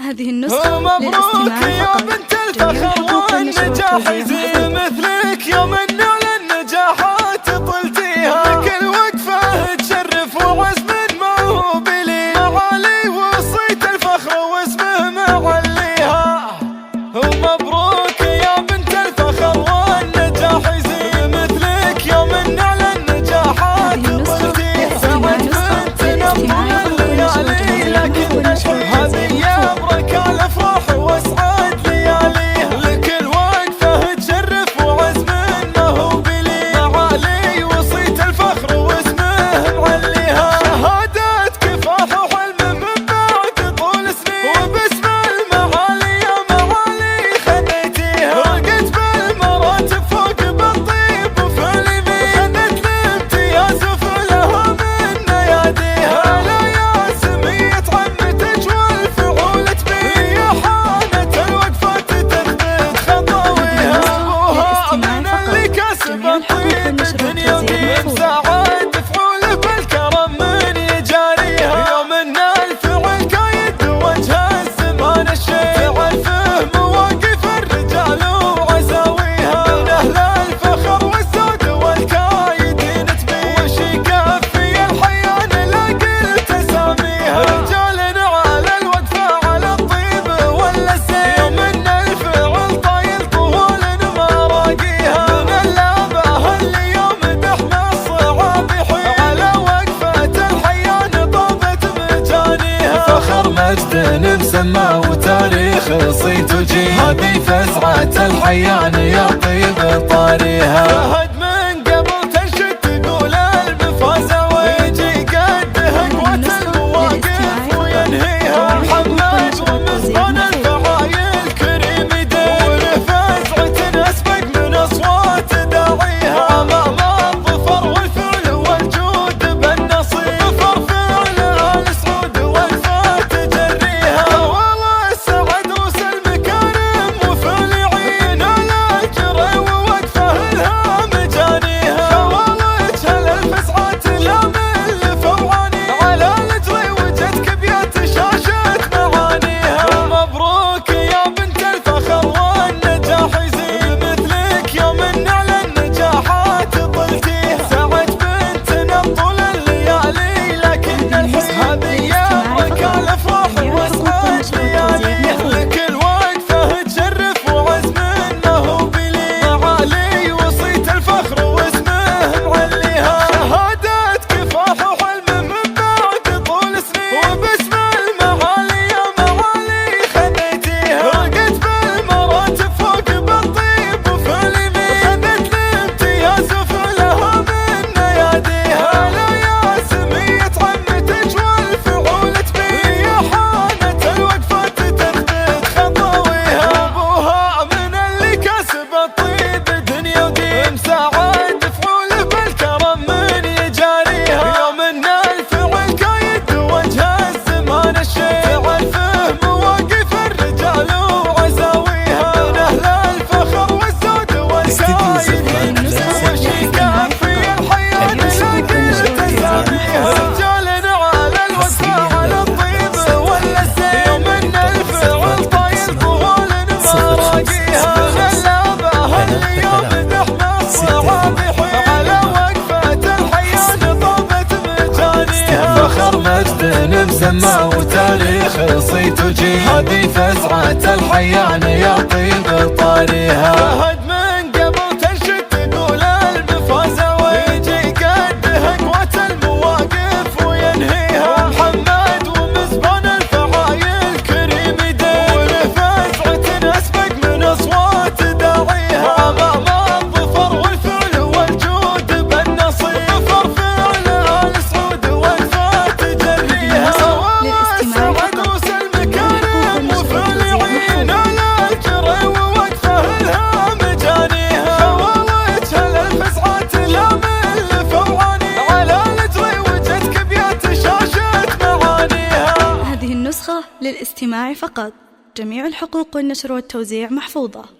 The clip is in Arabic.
هذه النسخة للاستماع يا بنت الفخر والنجاح يزين مثلك يوم على النجاحات طلتيها كل وقفة تشرف وعزم ما هو بلي معالي وصيت الفخر واسمه معليها. ومبروك يا بنت الفخر والنجاح يزين مثلك يوم على النجاحات طلتيها سعد بنت نبض الليالي لكن هذه يا بركة الافراح واسعد لياليها لكل وقفة تشرف وعزم ما هو بلي معالي وصيت الفخر واسمه معليها. شهادات كفاح وحلم من بعد طول سنين وباسم المعالي يا معالي خذيتيها رقت بالمراتب فوق بالطيب وفي اليمين خذت الامتياز وفلها من نياديها. لا يا سمية عمتك والفعول تبين حانت الوقفات تثبت خطاويها. ابوها من اللي كسب الطيب الدنيا ودين ساعد فعوله بالكرم من يجاريها. يوم ان الفعل كايد وجه الزمان الشيء فهم مواقف الرجال وعزاويها. من اهل الفخر والزود والكايدين تبين وش يكفي الحيان لا قلت اساميها. رجال على الوقفه على الطيب ولا السيف يوم ان الفعل طايل طول ما راقيها. من اللابه اللي يوم دحنا الصعاب يحيل على وقفه الحيان طابت مجانيها. فخر مجد مسمى وتاريخ صيت وجيه هذه فزعة الحيان يا طيب طاريها. من قبل تنشد تقول المفازة ويجي قدها قوة المواقف وينهيها. محمد ومزبان الفعايل كريم يدين ورفزعة اسبق من اصوات داعيها. امام الظفر والفعل والجود بالنصيب ظفر فعل ال سعود وقفة تجريها. والله السعد وسلم كريم وفعل عين على الجري ووقفه لها مجانيها. والله هل الفزعات لا من فوعاني على الجري وجدك بيت شاشة معانيها. ومبروك يا بنت الفخر والنجاح يزين مثلك يوم على النجاحات طلتيها. سعد بنت نبض الليالي لكن هذه يا بركة الافراح واسعد لياليها. لكل وقفة تشرف وعزم ما هو بلي معالي وصيت الفخر واسمه معليها. شهادات كفاح وحلم من بعد طول سنين وباسم المعالي يا معالي خذيتيها. رقت بالمراتب فوق بالطيب وفي اليمين خذت الامتياز وفلها من نياديها. لا يا سمية عمتك والفعول تبين حانت الوقفات تثبت خطاويها. ابوها من اللي كسب الطيب دنيا ودين ساعد فعوله بالكرم من يجاريها. يوم ان الفعل كايد وجه الزمان الشيء فهم مواقف الرجال وعزاويها. من اهل الفخر والزود والكايدين وش يكفي الحيان لا قلت اساميها. رجال على الوقفه على الطيب ولا السيف يوم ان الفعل طايل طول ما راقيها. من اللابه اللي يوم دحنا الصعاب يحيل على وقفه الحيان طابت مجانيها. فخر مجد مسمى وتاريخ صيت وجيه هذه فزعة الحيان يا طيب طاريها. من قبل تنشد تقول المفازة ويجي قدها قوة المواقف وينهيها. محمد ومزبان الفعايل كريم يدين ورفزعة اسبق من اصوات داعيها. امام الظفر والفعل والجود بالنصيب ظفر فعل ال سعود وقفة تجريها. والله سعد وسلم كريم وفعل عين على الجري ووقفه لها مجانيها. والله هل الفزعات لا من فوعاني على الجري وجدك بيت شاشة معانيها. هذه النسخة للاستماع فقط. جميع الحقوق والنشر والتوزيع محفوظة.